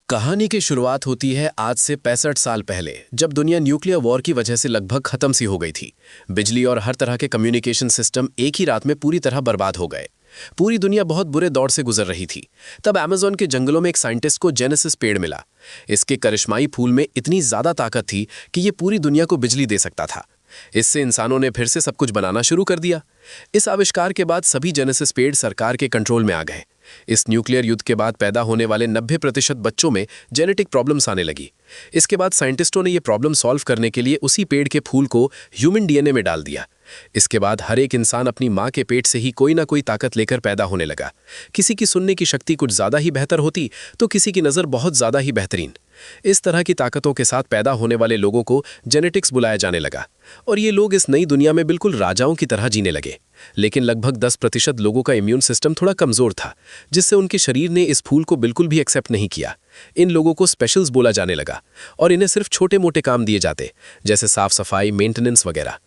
कहानी की शुरुआत होती है आज से 65 साल पहले, जब दुनिया न्यूक्लियर वॉर की वजह से लगभग खत्म सी हो गई थी। बिजली और हर तरह के कम्युनिकेशन सिस्टम एक ही रात में पूरी तरह बर्बाद हो गए। पूरी दुनिया बहुत बुरे दौर से गुजर रही थी। तब अमेज़न के जंगलों में एक साइंटिस्ट को जेनेसिस पेड़ मिला। इसके करिश्माई फूल में इतनी ज्यादा ताकत थी कि ये पूरी दुनिया को बिजली दे सकता था। इससे इंसानों ने फिर से सब कुछ बनाना शुरू कर दिया। इस आविष्कार के बाद सभी जेनेसिस पेड़ सरकार के कंट्रोल में आ गए। इस न्यूक्लियर युद्ध के बाद पैदा होने वाले 90% बच्चों में जेनेटिक प्रॉब्लम्स आने लगी। इसके बाद साइंटिस्टों ने यह प्रॉब्लम सॉल्व करने के लिए उसी पेड़ के फूल को ह्यूमन डीएनए में डाल दिया। इसके बाद हर एक इंसान अपनी माँ के पेट से ही कोई ना कोई ताकत लेकर पैदा होने लगा। किसी की सुनने की शक्ति कुछ ज़्यादा ही बेहतर होती तो किसी की नज़र बहुत ज़्यादा ही बेहतरीन। इस तरह की ताकतों के साथ पैदा होने वाले लोगों को जेनेटिक्स बुलाया जाने लगा और ये लोग इस नई दुनिया में बिल्कुल राजाओं की तरह जीने लगे। लेकिन लगभग 10% लोगों का इम्यून सिस्टम थोड़ा कमज़ोर था, जिससे उनके शरीर ने इस फूल को बिल्कुल भी एक्सेप्ट नहीं किया। इन लोगों को स्पेशल्स बोला जाने लगा और इन्हें सिर्फ छोटे मोटे काम दिए जाते, जैसे साफ सफाई, मेंटेनेंस वगैरह।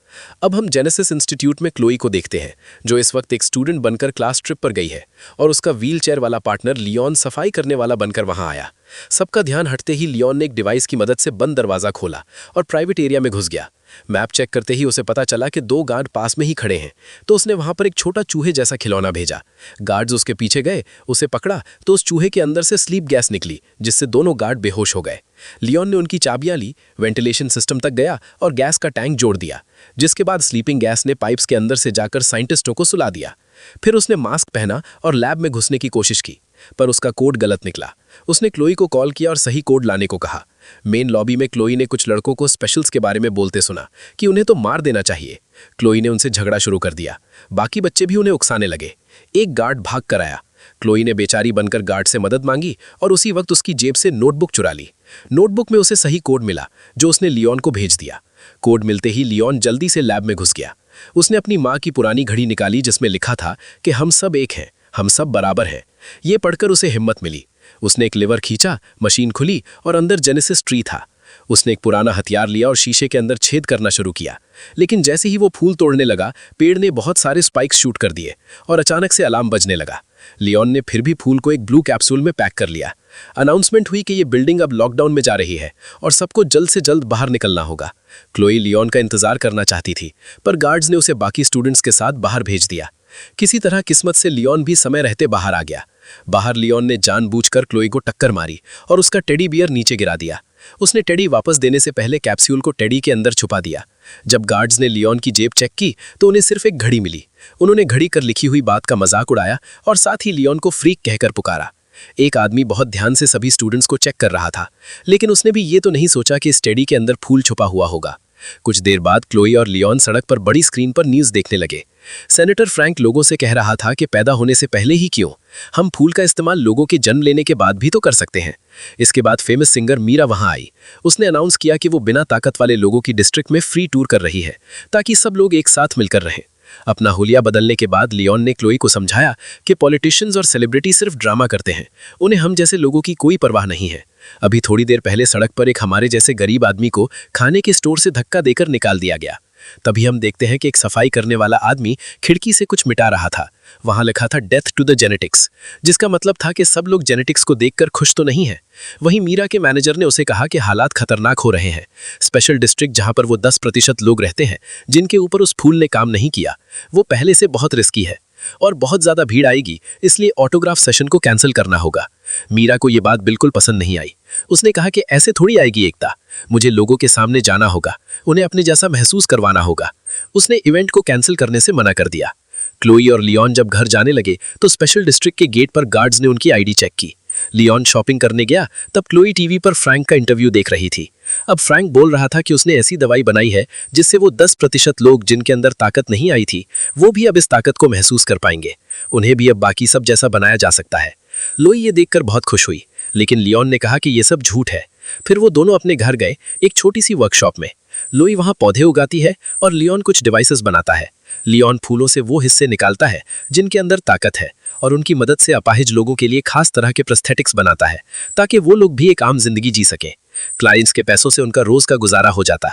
अब हम जेनेसिस इंस्टीट्यूट में क्लोई को देखते हैं, जो इस वक्त एक स्टूडेंट बनकर क्लास ट्रिप पर गई है और उसका व्हीलचेयर वाला पार्टनर लियोन सफाई करने वाला बनकर वहां आया। सबका ध्यान हटते ही लियोन ने एक डिवाइस की मदद से बंद दरवाजा खोला और प्राइवेट एरिया में घुस गया। मैप चेक करते ही उसे पता चला कि 2 गार्ड पास में ही खड़े हैं, तो उसने वहां पर एक छोटा चूहे जैसा खिलौना भेजा। गार्ड्स उसके पीछे गए, उसे पकड़ा तो उस चूहे के अंदर से स्लीप गैस निकली, जिससे दोनों गार्ड बेहोश हो गए। लियोन ने उनकी चाबियां ली, वेंटिलेशन सिस्टम तक गया और गैस का टैंक जोड़ दिया, जिसके बाद स्लीपिंग गैस ने पाइप्स के अंदर से जाकर साइंटिस्टों को सुला दिया। फिर उसने मास्क पहना और लैब में घुसने की कोशिश की, पर उसका कोड गलत निकला। उसने क्लोई को कॉल किया और सही कोड लाने को कहा। मेन लॉबी में क्लोई ने कुछ लड़कों को स्पेशल्स के बारे में बोलते सुना कि उन्हें तो मार देना चाहिए। क्लोई ने उनसे झगड़ा शुरू कर दिया। बाकी बच्चे भी उन्हें उकसाने लगे। एक गार्ड भाग कर आया। क्लोई ने बेचारी बनकर गार्ड से मदद मांगी और उसी वक्त उसकी जेब से नोटबुक चुरा ली। नोटबुक में उसे सही कोड मिला, जो उसने लियोन को भेज दिया। कोड मिलते ही लियोन जल्दी से लैब में घुस गया। उसने अपनी माँ की पुरानी घड़ी निकाली, जिसमें लिखा था कि हम सब एक हैं, हम सब बराबर हैं। ये पढ़कर उसे हिम्मत मिली। उसने एक लीवर खींचा, मशीन खुली और अंदर जेनेसिस ट्री था। उसने एक पुराना हथियार लिया और शीशे के अंदर छेद करना शुरू किया। लेकिन जैसे ही वो फूल तोड़ने लगा, पेड़ ने बहुत सारे स्पाइक्स शूट कर दिए और अचानक से अलार्म बजने लगा। लियोन ने फिर भी फूल को एक ब्लू कैप्सूल में पैक कर लिया। अनाउंसमेंट हुई कि ये बिल्डिंग अब लॉकडाउन में जा रही है और सबको जल्द से जल्द बाहर निकलना होगा। क्लोई लियोन का इंतजार करना चाहती थी, पर गार्ड्स ने उसे बाकी स्टूडेंट्स के साथ बाहर भेज दिया। किसी तरह किस्मत से लियोन भी समय रहते बाहर आ गया। बाहर लियोन ने जानबूझकर क्लोई को टक्कर मारी और उसका टेडी बियर नीचे गिरा दिया। उसने टेडी वापस देने से पहले कैप्सूल को टेडी के अंदर छुपा दिया। जब गार्ड्स ने लियोन की जेब चेक की तो उन्हें सिर्फ एक घड़ी मिली। उन्होंने घड़ी कर लिखी हुई बात का मजाक उड़ाया और साथ ही लियोन को फ्रीक कहकर पुकारा। एक आदमी बहुत ध्यान से सभी स्टूडेंट्स को चेक कर रहा था, लेकिन उसने भी ये तो नहीं सोचा कि इस टेडी के अंदर फूल छुपा हुआ होगा। कुछ देर बाद क्लोई और लियोन सड़क पर बड़ी स्क्रीन पर न्यूज़ देखने लगे। सेनेटर फ्रैंक लोगों से कह रहा था कि पैदा होने से पहले ही क्यों, हम फूल का इस्तेमाल लोगों के जन्म लेने के बाद भी तो कर सकते हैं। इसके बाद फेमस सिंगर मीरा वहां आई। उसने अनाउंस किया कि वो बिना ताकत वाले लोगों की डिस्ट्रिक्ट में फ्री टूर कर रही है, ताकि सब लोग एक साथ मिलकर रहें। अपना हुलिया बदलने के बाद लियोन ने क्लोई को समझाया कि पॉलिटिशियंस और सेलिब्रिटी सिर्फ ड्रामा करते हैं, उन्हें हम जैसे लोगों की कोई परवाह नहीं है। अभी थोड़ी देर पहले सड़क पर एक हमारे जैसे गरीब आदमी को खाने के स्टोर से धक्का देकर निकाल दिया गया। तभी हम देखते हैं कि एक सफाई करने वाला आदमी खिड़की से कुछ मिटा रहा था। वहां लिखा था डेथ टू द जेनेटिक्स, जिसका मतलब था कि सब लोग जेनेटिक्स को देखकर खुश तो नहीं हैं। वहीं मीरा के मैनेजर ने उसे कहा कि हालात खतरनाक हो रहे हैं। स्पेशल डिस्ट्रिक्ट जहां पर वो 10% लोग रहते हैं जिनके ऊपर उस फूल ने काम नहीं किया, वो पहले से बहुत रिस्की है और बहुत ज्यादा भीड़ आएगी, इसलिए ऑटोग्राफ सेशन को कैंसिल करना होगा। मीरा को ये बात बिल्कुल पसंद नहीं आई। उसने कहा कि ऐसे थोड़ी आएगी एकता, मुझे लोगों के सामने जाना होगा, उन्हें अपने जैसा महसूस करवाना होगा। उसने इवेंट को कैंसिल करने से मना कर दिया। क्लोई और लियोन जब घर जाने लगे तो स्पेशल डिस्ट्रिक्ट के गेट पर गार्ड्स ने उनकी आईडी चेक की। लियोन शॉपिंग करने गया, तब क्लोई टीवी पर फ्रैंक का इंटरव्यू देख रही थी। अब फ्रैंक बोल रहा था कि उसने ऐसी दवाई बनाई है जिससे वो 10% लोग जिनके अंदर ताकत नहीं आई थी, वो भी अब इस ताकत को महसूस कर पाएंगे। उन्हें भी अब बाकी सब जैसा बनाया जा सकता है। लोई ये देखकर बहुत खुश हुई, लेकिन लियोन ने कहा कि ये सब झूठ है। फिर वो दोनों अपने घर गए, एक छोटी सी वर्कशॉप में। लोई वहां पौधे उगाती है और लियोन कुछ डिवाइसेस बनाता है। लियोन फूलों से वो हिस्से निकालता है जिनके अंदर ताकत है और उनकी मदद से अपाहिज लोगों के लिए खास तरह के प्रोस्थेटिक्स बनाता है, ताकि वो लोग भी एक आम जिंदगी जी सकें। क्लाइंट्स के पैसों से उनका रोज का गुजारा हो जाता।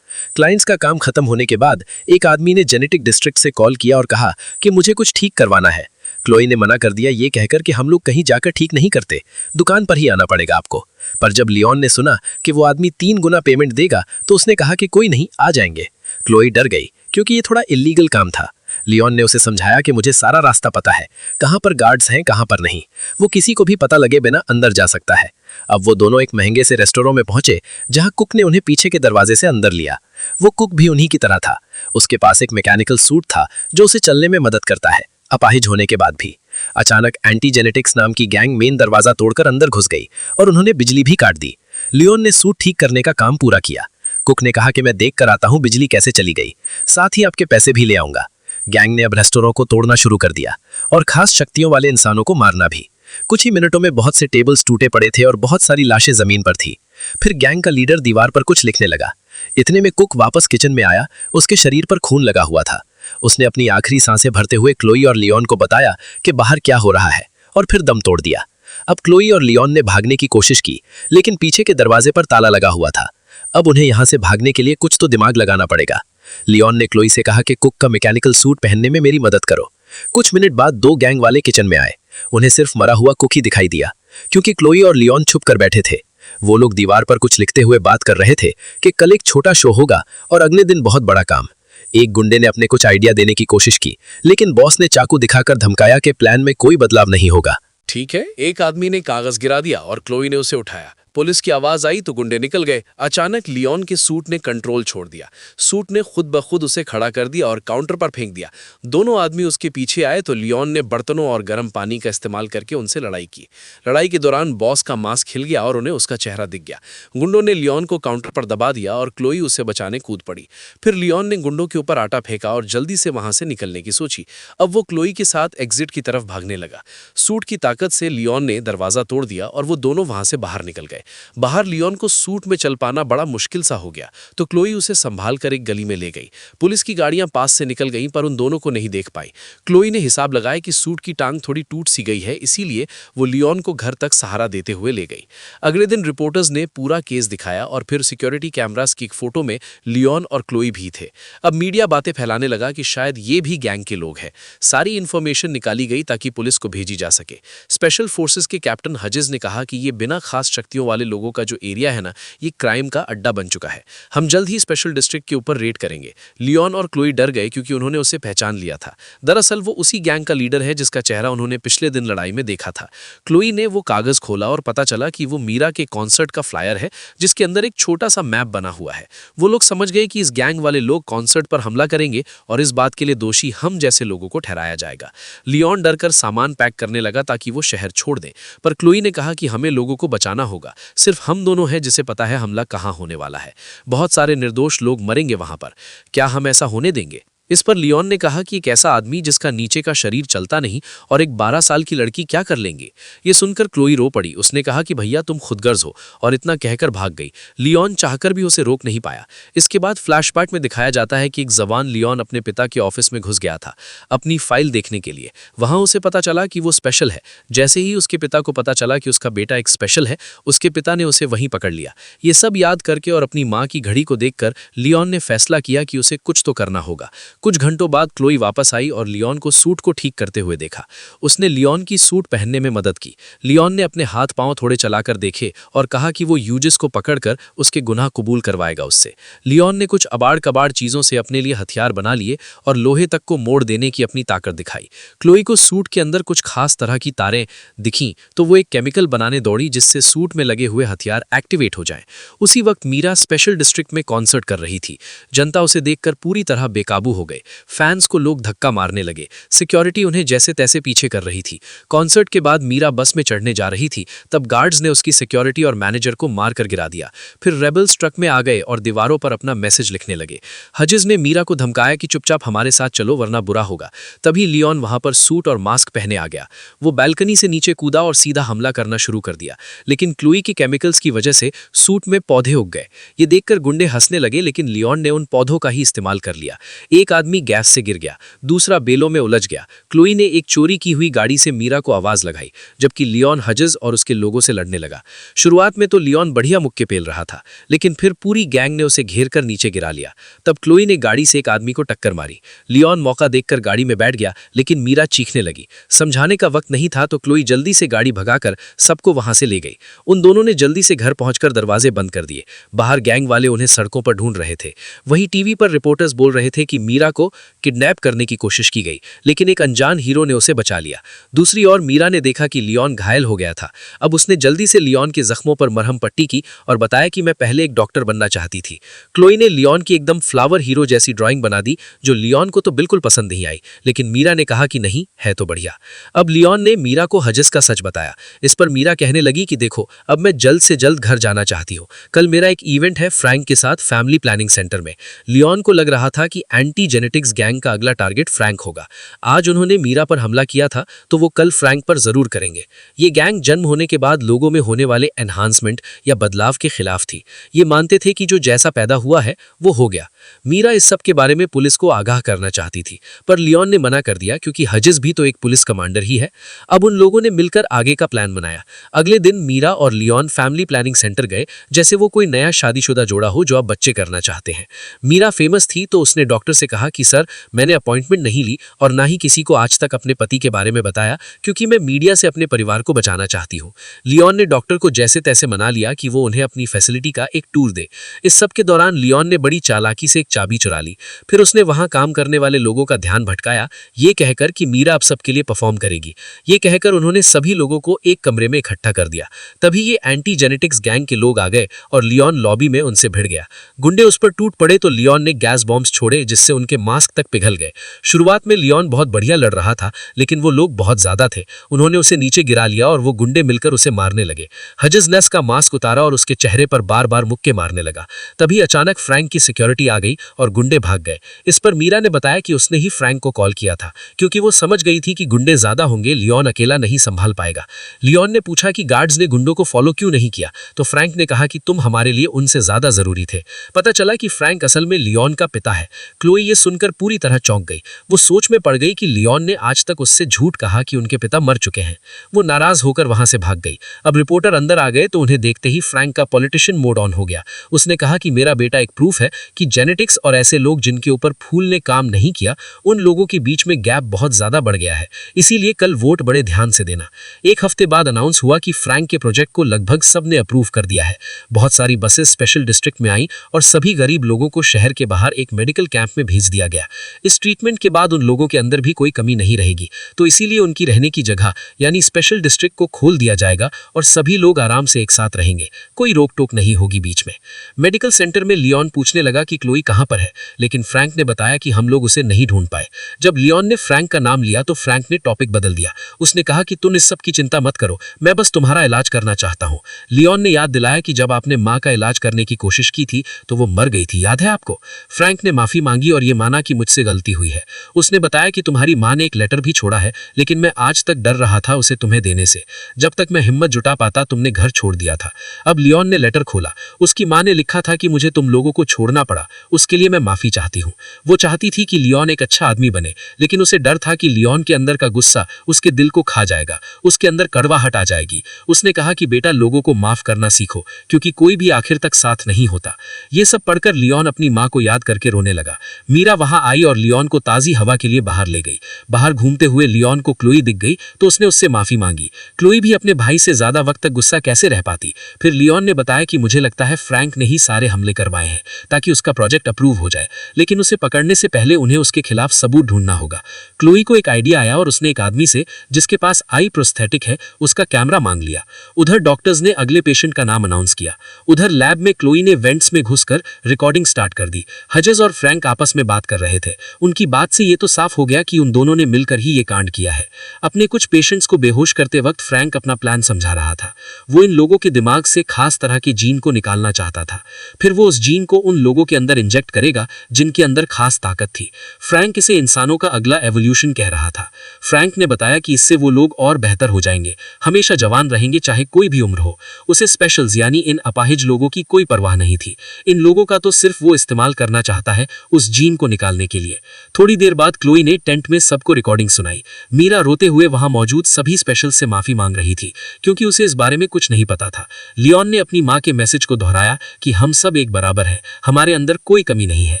क्लाइंट्स का काम खत्म होने के बाद एक आदमी ने जेनेटिक डिस्ट्रिक्ट से कॉल किया और कहा कि मुझे कुछ ठीक करवाना है। क्लोई ने मना कर दिया, ये कहकर कि हम लोग कहीं जाकर ठीक नहीं करते, दुकान पर ही आना पड़ेगा आपको। पर जब लियोन ने सुना कि वो आदमी 3 गुना पेमेंट देगा तो उसने कहा कि कोई नहीं, आ जाएंगे। क्लोई डर गई क्योंकि ये थोड़ा इलीगल काम था। लियोन ने उसे समझाया कि मुझे सारा रास्ता पता है, कहाँ पर गार्ड्स हैं कहाँ पर नहीं, वो किसी को भी पता लगे बिना अंदर जा सकता है। अब वो दोनों एक महंगे से रेस्टोरेंट में पहुंचे जहां कुक ने उन्हें पीछे के दरवाजे से अंदर लिया। वो कुक भी उन्हीं की तरह था। उसके पास एक मैकेनिकल सूट था जो उसे चलने में मदद करता है, अपाहिज होने के बाद भी। अचानक एंटी जेनेटिक्स नाम की गैंग मेन दरवाजा तोड़कर अंदर घुस गई और उन्होंने बिजली भी काट दी। लियोन ने सूट ठीक करने का काम पूरा किया। कुक ने कहा कि मैं देख कर आता हूं बिजली कैसे चली गई, साथ ही आपके पैसे भी ले आऊंगा। गैंग ने अब रेस्टोरेंट को तोड़ना शुरू कर दिया और खास शक्तियों वाले इंसानों को मारना भी। कुछ ही मिनटों में बहुत से टेबल्स टूटे पड़े थे और बहुत सारी लाशें जमीन पर थी। फिर गैंग का लीडर दीवार पर कुछ लिखने लगा। इतने में कुक वापस किचन में आया। उसके शरीर पर खून लगा हुआ था। उसने अपनी आखिरी सांसें भरते हुए क्लोई और लियोन को बताया कि बाहर क्या हो रहा है और फिर दम तोड़ दिया। अब क्लोई और लियोन ने भागने की कोशिश की, लेकिन पीछे के दरवाजे पर ताला लगा हुआ था। अब उन्हें यहां से भागने के लिए कुछ तो दिमाग लगाना पड़ेगा। लियोन ने क्लोई से कहा कि कुक का मैकेनिकल सूट पहनने में मेरी मदद करो। कुछ मिनट बाद 2 गैंग वाले किचन में आए। उन्हें सिर्फ मरा हुआ कुक ही दिखाई दिया क्योंकि क्लोई और लियोन छुप कर बैठे थे। वो लोग दीवार पर कुछ लिखते हुए बात कर रहे थे कि कल एक छोटा शो होगा और अगले दिन बहुत बड़ा काम। एक गुंडे ने अपने कुछ आइडिया देने की कोशिश की, लेकिन बॉस ने चाकू दिखाकर धमकाया कि प्लान में कोई बदलाव नहीं होगा। ठीक है, एक आदमी ने कागज गिरा दिया और क्लोई ने उसे उठाया। पुलिस की आवाज आई तो गुंडे निकल गए। अचानक लियोन के सूट ने कंट्रोल छोड़ दिया। सूट ने खुद ब खुद उसे खड़ा कर दिया और काउंटर पर फेंक दिया। दोनों आदमी उसके पीछे आए तो लियोन ने बर्तनों और गर्म पानी का इस्तेमाल करके उनसे लड़ाई की। लड़ाई के दौरान बॉस का मास्क हिल गया और उन्हें उसका चेहरा दिख गया। गुंडों ने लियोन को काउंटर पर दबा दिया और क्लोई उसे बचाने कूद पड़ी। फिर लियोन ने गुंडों के ऊपर आटा फेंका और जल्दी से वहां से निकलने की सोची। अब वो क्लोई के साथ एग्जिट की तरफ भागने लगा। सूट की ताकत से लियोन ने दरवाजा तोड़ दिया और वो दोनों वहां से बाहर निकल गए। बाहर लियोन को सूट में चल पाना बड़ा मुश्किल सा हो गया तो क्लोई उसे संभाल कर एक गली में ले गई। पुलिस की गाड़ियां पास से निकल गईं पर उन दोनों को नहीं देख पाई। क्लोई ने हिसाब लगाया कि सूट की टांग थोड़ी टूट सी गई है, इसीलिए वो लियोन को घर तक सहारा देते हुए ले गई। अगले दिन रिपोर्टर्स ने पूरा केस दिखाया और फिर सिक्योरिटी कैमरास की एक फोटो में लियोन और क्लोई भी थे। अब मीडिया बातें फैलाने लगा कि शायद ये भी गैंग के लोग हैं। सारी इंफॉर्मेशन निकाली गई ताकि पुलिस को भेजी जा सके। स्पेशल फोर्सेस के कैप्टन हजिज ने कहा कि ये बिना खास शक्तियों वाले लोगों का जो एरिया है ना, ये क्राइम का अड्डा बन चुका है। हम जल्द ही स्पेशल डिस्ट्रिक्ट के ऊपर रेड करेंगे। लियोन और क्लोई डर गए क्योंकि उन्होंने उसे पहचान लिया था। दरअसल वो उसी गैंग का लीडर है जिसका चेहरा उन्होंने पिछले दिन लड़ाई में देखा था। क्लोई ने वो कागज खोला और पता चला कि वो मीरा के कॉन्सर्ट का फ्लायर है जिसके अंदर एक छोटा सा मैप बना हुआ है। वो लोग समझ गए कि इस गैंग वाले लोग कॉन्सर्ट पर हमला करेंगे और इस बात के लिए दोषी हम जैसे लोगों को ठहराया जाएगा। लियोन डरकर सामान पैक करने लगा ताकि वो शहर छोड़ दें, पर क्लोई ने कहा कि हमें लोगों को बचाना होगा। सिर्फ हम दोनों हैं जिसे पता है हमला कहां होने वाला है। बहुत सारे निर्दोष लोग मरेंगे वहां पर। क्या हम ऐसा होने देंगे? इस पर लियोन ने कहा कि एक ऐसा आदमी जिसका नीचे का शरीर चलता नहीं और एक 12 साल की लड़की क्या कर लेंगे। ये सुनकर क्लोई रो पड़ी। उसने कहा कि भैया तुम खुदगर्ज हो, और इतना कहकर भाग गई। लियोन चाहकर भी उसे रोक नहीं पाया। इसके बाद फ्लैशबैक में दिखाया जाता है कि एक जवान लियोन अपने पिता के ऑफिस में घुस गया था अपनी फाइल देखने के लिए। वहां उसे पता चला कि वो स्पेशल है। जैसे ही उसके पिता को पता चला कि उसका बेटा एक स्पेशल है, उसके पिता ने उसे वहीं पकड़ लिया। ये सब याद करके और अपनी माँ की घड़ी को देखकर लियोन ने फैसला किया कि उसे कुछ तो करना होगा। कुछ घंटों बाद क्लोई वापस आई और लियोन को सूट को ठीक करते हुए देखा। उसने लियोन की सूट पहनने में मदद की। लियोन ने अपने हाथ पांव थोड़े चलाकर देखे और कहा कि वो यूजिस को पकड़कर उसके गुनाह कबूल करवाएगा उससे। लियोन ने कुछ अबाड़ कबाड़ चीजों से अपने लिए हथियार बना लिए और लोहे तक को मोड़ देने की अपनी ताकत दिखाई। क्लोई को सूट के अंदर कुछ खास तरह की तारें दिखीं तो वो एक केमिकल बनाने दौड़ी जिससे सूट में लगे हुए हथियार एक्टिवेट हो जाएं। उसी वक्त मीरा स्पेशल डिस्ट्रिक्ट में कॉन्सर्ट कर रही थी। जनता उसे देखकर पूरी तरह बेकाबू हो गए। फैंस को लोग धक्का मारने लगे। सिक्योरिटी उन्हें जैसे तैसे पीछे कर रही थी। कॉन्सर्ट के बाद मीरा बस में चढ़ने जा रही थी, तब गार्ड्स ने उसकी सिक्योरिटी और मैनेजर को मारकर गिरा दिया। फिर रेबल्स ट्रक में आ गए और दीवारों पर अपना मैसेज लिखने लगे। हजिज ने मीरा को धमकाया कि चुपचाप हमारे साथ चलो वरना बुरा होगा। तभी लियोन वहां पर सूट और मास्क पहने आ गया। वो बैल्कनी से नीचे कूदा और सीधा हमला करना शुरू कर दिया, लेकिन क्लोई की केमिकल्स की वजह से सूट में पौधे उग गए। ये देखकर गुंडे हंसने लगे, लेकिन लियोन ने उन पौधों का ही इस्तेमाल कर लिया। एक आदमी गैस से गिर गया, दूसरा बेलों में उलझ गया। क्लोई ने एक चोरी की हुई गाड़ी से मीरा को आवाज लगाई, जबकि लियोन हजज और उसके लोगों से लड़ने लगा। शुरुआत में तो लियोन बढ़िया मुक्के पेल रहा था, लेकिन फिर पूरी गैंग ने उसे घेर कर नीचे गिरा लिया। तब क्लोई ने गाड़ी से एक आदमी को टक्कर मारी। लियोन मौका देखकर गाड़ी में बैठ गया, लेकिन मीरा चीखने लगी। समझाने का वक्त नहीं था तो क्लोई जल्दी से गाड़ी भगाकर सबको वहां से ले गई। उन दोनों ने जल्दी से घर पहुंचकर दरवाजे बंद कर दिए। बाहर गैंग वाले उन्हें सड़कों पर ढूंढ रहे थे। वहीं टीवी पर रिपोर्टर्स बोल रहे थे कि मीरा को किडनैप करने की कोशिश की गई, लेकिन एक अनजान हीरो ने उसे बचा लिया। दूसरी ओर मीरा ने देखा कि लियोन घायल हो गया था। अब उसने जल्दी से लियोन के जख्मों पर मरहम पट्टी की और बताया कि मैं पहले एक डॉक्टर बनना चाहती थी। क्लोई ने लियोन की एकदम फ्लावर हीरो जैसी ड्राइंग बना दी, जो लियोन को तो बिल्कुल पसंद नहीं आई, लेकिन मीरा ने कहा कि नहीं है तो बढ़िया। अब लियोन ने मीरा को हजस का सच बताया। इस पर मीरा कहने लगी कि देखो, अब मैं जल्द से जल्द घर जाना चाहती हूँ। कल मेरा एक इवेंट है फ्रैंक के साथ फैमिली प्लानिंग सेंटर में। लियोन को लग रहा था कि एंटी जेनेटिक्स गैंग का अगला टारगेट फ्रैंक होगा। आज उन्होंने मीरा पर हमला किया था, तो वो कल फ्रैंक पर जरूर करेंगे। ये गैंग जन्म होने के बाद लोगों में होने वाले एनहांसमेंट या बदलाव के खिलाफ थी। ये मानते थे कि जो जैसा पैदा हुआ है वो हो गया। मीरा इस सब के बारे में पुलिस को आगाह करना चाहती थी, पर लियोन ने मना कर दिया, क्योंकि हजिस भी तो एक पुलिस कमांडर ही है। अब उन लोगों ने मिलकर आगे का प्लान बनाया। अगले दिन मीरा और लियोन फैमिली प्लानिंग सेंटर गए, जैसे वो कोई नया शादीशुदा जोड़ा हो जो अब बच्चे करना चाहते हैं। मीरा फेमस थी तो उसने डॉक्टर से कहा कि सर, मैंने अपॉइंटमेंट नहीं ली और ना ही किसी को आज तक अपने पति के बारे में बताया, क्योंकि मैं मीडिया से अपने परिवार को बचाना चाहती हूँ। लियोन ने डॉक्टर को जैसे तैसे मना लिया कि वो उन्हें अपनी फैसिलिटी का एक टूर दे। इस सब के दौरान लियोन ने बड़ी चालाकी से एक चाबी चुरा ली। फिर उसने वहां काम करने वाले लोगों का ध्यान भटकाया, ये कहकर कि मीरा अब सबके लिए परफॉर्म करेगी। ये कहकर उन्होंने सभी लोगों को एक कमरे में इकट्ठा कर दिया। तभी ये एंटी जेनेटिक्स गैंग के लोग आ गए और लियोन लॉबी में उनसे भिड़ गया। गुंडे उस पर टूट पड़े तो लियोन ने गैस बॉम्ब्स छोड़े, जिससे उनके मास्क तक पिघल गए। शुरुआत में लियोन बहुत बढ़िया लड़ रहा था, लेकिन वो लोग बहुत ज्यादा थे। उन्होंने उसे नीचे गिरा लिया और वो गुंडे मिलकर उसे मारने लगे। हजस ने का मास्क उतारा और उसके चेहरे पर बार बार मुक्के मारने लगा। तभी अचानक फ्रैंक की सिक्योरिटी आ गई और गुंडे भाग गए। इस पर मीरा ने बताया कि उसने ही फ्रैंक को कॉल किया था, क्योंकि वो समझ गई थी कि गुंडे ज्यादा होंगे, लियोन अकेला नहीं संभाल पाएगा। लियोन ने पूछा कि गार्ड्स ने गुंडों को फॉलो क्यों नहीं किया, तो फ्रैंक ने कहा कि तुम हमारे लिए उनसे ज्यादा जरूरी थे। पता चला कि फ्रैंक असल में लियोन का पिता है। क्लोई ये सुनकर पूरी तरह चौंक गई। वो सोच में पड़ गई कि लियोन ने आज तक उससे झूठ कहा कि उनके पिता मर चुके हैं। वो नाराज होकर वहां से भाग गई। अब रिपोर्टर अंदर आ गए तो उन्हें देखते ही फ्रैंक का पॉलिटिशियन मोड ऑन हो गया। उसने कहा कि मेरा बेटा एक प्रूफ है कि जेनेटिक्स और ऐसे लोग जिनके ऊपर फूल ने काम नहीं किया, उन लोगों के बीच में गैप बहुत ज्यादा बढ़ गया है। इसीलिए कल वोट बड़े ध्यान से देना। एक हफ्ते बाद अनाउंस हुआ कि फ्रैंक के प्रोजेक्ट को लगभग सबने अप्रूव कर दिया है। बहुत सारी बसेस स्पेशल डिस्ट्रिक्ट में आई और सभी गरीब लोगों को शहर के बाहर एक मेडिकल कैंप में भेज दिया गया। इस ट्रीटमेंट के बाद उन लोगों के अंदर भी कोई कमी नहीं रहेगी, तो इसीलिए उनकी रहने की जगह यानी स्पेशल डिस्ट्रिक्ट को खोल दिया जाएगा और सभी लोग आराम से एक साथ रहेंगे। कोई रोक टोक नहीं होगी बीच में। मेडिकल सेंटर में लियोन पूछने लगा कि क्लोई कहां पर है, लेकिन फ्रैंक ने बताया कि हम लोग उसे नहीं ढूंढ पाए। जब लियोन ने फ्रैंक का नाम लिया तो फ्रैंक ने टॉपिक बदल दिया। उसने कहा कि तुम इस सब की चिंता मत करो, मैं बस तुम्हारा इलाज करना चाहता हूं। लियोन ने याद दिलाया कि जब आपने मां का इलाज करने की कोशिश की थी तो वो मर गई थी, याद है आपको? फ्रैंक ने माफी मांगी और ये माना कि मुझसे गलती हुई है। उसने बताया कि तुम्हारी मां ने एक लेटर भी छोड़ा है, लेकिन मैं आज तक डर रहा था उसे तुम्हें देने से। जब तक मैं हिम्मत जुटा पाता तुमने घर छोड़ दिया था। अब लियोन ने लेटर खोला। उसकी मां ने लिखा था कि मुझे तुम लोगों को छोड़ना पड़ा, उसके लिए मैं माफी चाहती हूँ। वो चाहती थी कि लियोन एक अच्छा आदमी बने, लेकिन उसे डर था कि लियोन के अंदर का गुस्सा उसके दिल को खा जाएगा, उसके अंदर कड़वाहट आ जाएगी। उसने कहा कि बेटा, लोगों को माफ करना सीखो, क्योंकि कोई भी आखिर तक साथ नहीं होता। ये सब पढ़कर लियोन अपनी मां को याद करके रोने लगा। मीरा वहां आई और लियोन को ताजी हवा के लिए बाहर ले गई। बाहर घूमते हुए लियोन को क्लोई दिख गई तो उसने उससे माफी मांगी। क्लोई भी अपने भाई से ज्यादा वक्त तक गुस्सा कैसे रह पाती। फिर लियोन ने बताया कि मुझे लगता है फ्रैंक ने ही सारे हमले करवाए हैं ताकि उसका प्रोजेक्ट अप्रूव हो जाए, लेकिन उसे पकड़ने से पहले उन्हें उसके खिलाफ सबूत ढूंढना होगा। क्लोई को एक आइडिया आया और उसने एक आदमी से जिसके पास आई प्रोस्थेटिक है उसका कैमरा मांग लिया। उधर डॉक्टर्स ने अगले पेशेंट का नाम अनाउंस किया। उधर लैब में क्लोई ने वेंट्स में घुसकर रिकॉर्डिंग स्टार्ट कर दी। हजस और फ्रैंक आपस में बात कर रहे थे। उनकी बात से ये तो साफ हो गया कि उन दोनों ने मिलकर ही ये कांड किया है। अपने कुछ पेशेंट्स को बेहोश करते वक्त फ्रैंक अपना प्लान समझा रहा था। वो इन लोगों के दिमाग से खास तरह के जीन को निकालना चाहता था। फिर वो उस जीन को उन लोगों के अंदर इंजेक्ट करेगा जिनके अंदर खास ताकत थी। फ्रैंक इसे इंसानों का अगला एवोल्यूशन कह रहा था। फ्रैंक ने बताया कि इससे वो लोग और बेहतर हो जाएंगे, हमेशा जवान रहेंगे चाहे कोई भी उम्र हो। उसे स्पेशल्स यानी इन अपाहिज लोगों की कोई परवाह नहीं थी। इन लोगों का तो सिर्फ वो इस्तेमाल करना चाहता है, उस जीन को निकालने के लिए। थोड़ी देर बाद क्लोई ने टेंट में सबको रिकॉर्डिंग सुनाई। मीरा रोते हुए वहां मौजूद सभी स्पेशल से माफी मांग रही थी, क्योंकि उसे इस बारे में कुछ नहीं पता था। लियोन ने अपनी मां के मैसेज को दोहराया कि हम सब एक बराबर हैं, हमारे अंदर कोई कमी नहीं है,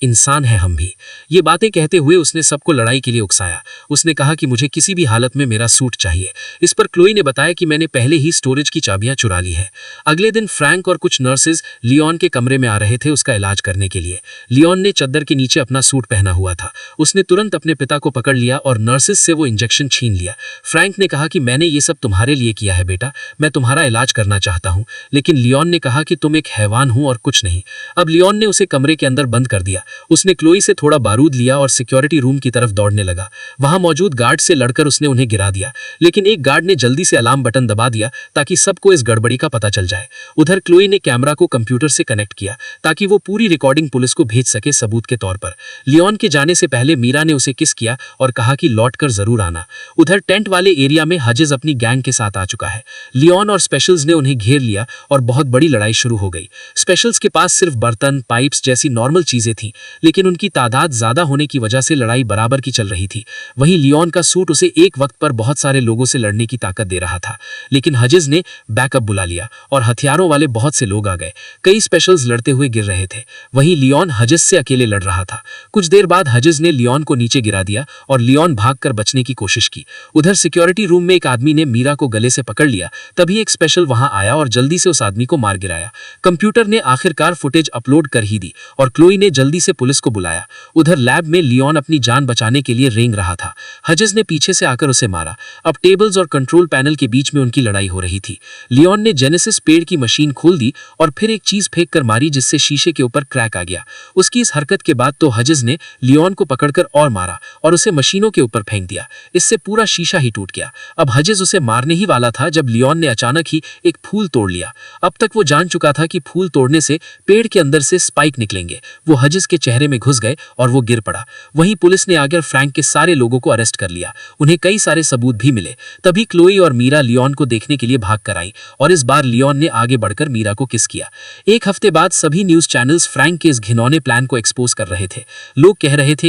इंसान है हम भी। ये बातें कहते हुए उसने सबको लड़ाई के लिए उकसाया। उसने कहा कि मुझे किसी भी हालत में मेरा सूट चाहिए। इस पर क्लोई ने बताया कि मैंने पहले ही स्टोरेज की चाबियां चुरा ली है। अगले दिन फ्रैंक और कुछ नर्सेज लियोन के कमरे में आ रहे थे उसका इलाज करने के लिए। लियोन ने चद्दर के नीचे अपना सूट पहना हुआ था। उसने तुरंत अपने पिता को पकड़ लिया और नर्सेज से वो इंजेक्शन छीन लिया। फ्रैंक ने कहा कि मैंने ये सब तुम्हारे लिए किया है बेटा, मैं तुम्हारा इलाज करना चाहता हूं। लेकिन लियोन ने कहा कि तुम एक हैवान हो और कुछ नहीं। अब लियोन ने उसे कमरे के अंदर बंद कर दिया। उसने क्लोई से थोड़ा बारूद लिया और सिक्योरिटी रूम की तरफ दौड़ने लगा। वहां मौजूद गार्ड से लड़कर उसने उन्हें गिरा दिया, लेकिन एक गार्ड ने जल्दी से अलार्म बटन दबा दिया ताकि सबको इस गड़बड़ी का पता चल जाए। उधर क्लोई ने कैमरा को कंप्यूटर से कनेक्ट किया ताकि वो पूरी रिकॉर्डिंग पुलिस को भेज सके सबूत के तौर पर। लियोन के जाने से पहले मीरा ने उसे किस किया और कहा कि लौटकर जरूर आना। उधर टेंट वाले एरिया में हजिज अपनी गैंग के साथ आ चुका है। लियोन और स्पेशल्स ने उन्हें घेर लिया और बहुत बड़ी लड़ाई शुरू हो गई। स्पेशल्स के पास सिर्फ बर्तन, पाइप्स जैसी नॉर्मल चीजें थीं, लेकिन उनकी तादाद ज्यादा होने की वजह से लड़ाई बराबर की चल रही थी। वहीं लियोन का सूट उसे एक वक्त पर बहुत सारे लोगों से लड़ने की ताकत दे रहा था, लेकिन हजिज ने बैकअप बुला लिया और हथियारों वाले बहुत से लोग आ गए। कई स्पेशल्स लड़ते हुए गिर रहे थे। वहीं लियोन हजिज से अकेले लड़ रहा था। कुछ देर बाद हजिज ने लियोन को नीचे गिरा दिया और लियोन भागकर बचने की कोशिश की। उधर सिक्योरिटी रूम में एक आदमी ने मीरा को गले से पकड़ लिया। तभी एक स्पेशल वहां आया और जल्दी से उस आदमी को मार गिराया। कंप्यूटर ने आखिरकार फुटेज अपलोड कर ही दी और क्लोई ने जल्दी से पुलिस को बुलाया। उधर लैब में लियोन अपनी जान बचाने के लिए रेंग रहा था। हजिज ने पीछे से आकर उसे मारा। अब टेबल्स और कंट्रोल पैनल के बीच में उनकी लड़ाई हो रही थी। लियोन ने जेनेसिस पेड़ की मशीन खोल दी और फिर एक चीज फेंक कर मारी, जिससे शीशे के ऊपर क्रैक आ गया। उसकी इस हरकत के बाद तो हजिज ने लियोन को पकड़कर और मारा और उसे मशीनों के ऊपर फेंक दिया। इससे पूरा शीशा ही टूट गया। अब हजिज उसे मारने ही वाला था जब लियोन ने अचानक ही एक फूल तोड़ लिया। अब तक वो जान चुका था कि फूल तोड़ने से पेड़ के अंदर से स्पाइक निकलेंगे। वो हजिज के चेहरे में घुस गए और वो गिर पड़ा। वहीं पुलिस ने आकर फ्रैंक के सारे लोगों को अरेस्ट कर लिया। उन्हें कई सारे सबूत भी मिले। तभी क्लोई और मीरा लियोन को देखने के लिए भाग कर आई और इस बार लियोन ने आगे बढ़कर मीरा को किस किया। एक हफ्ते बाद सभी न्यूज चैनल्स फ्रैंक के इस घिनौने प्लान को एक्सपोज कर रहे थे। लोग कह रहे थे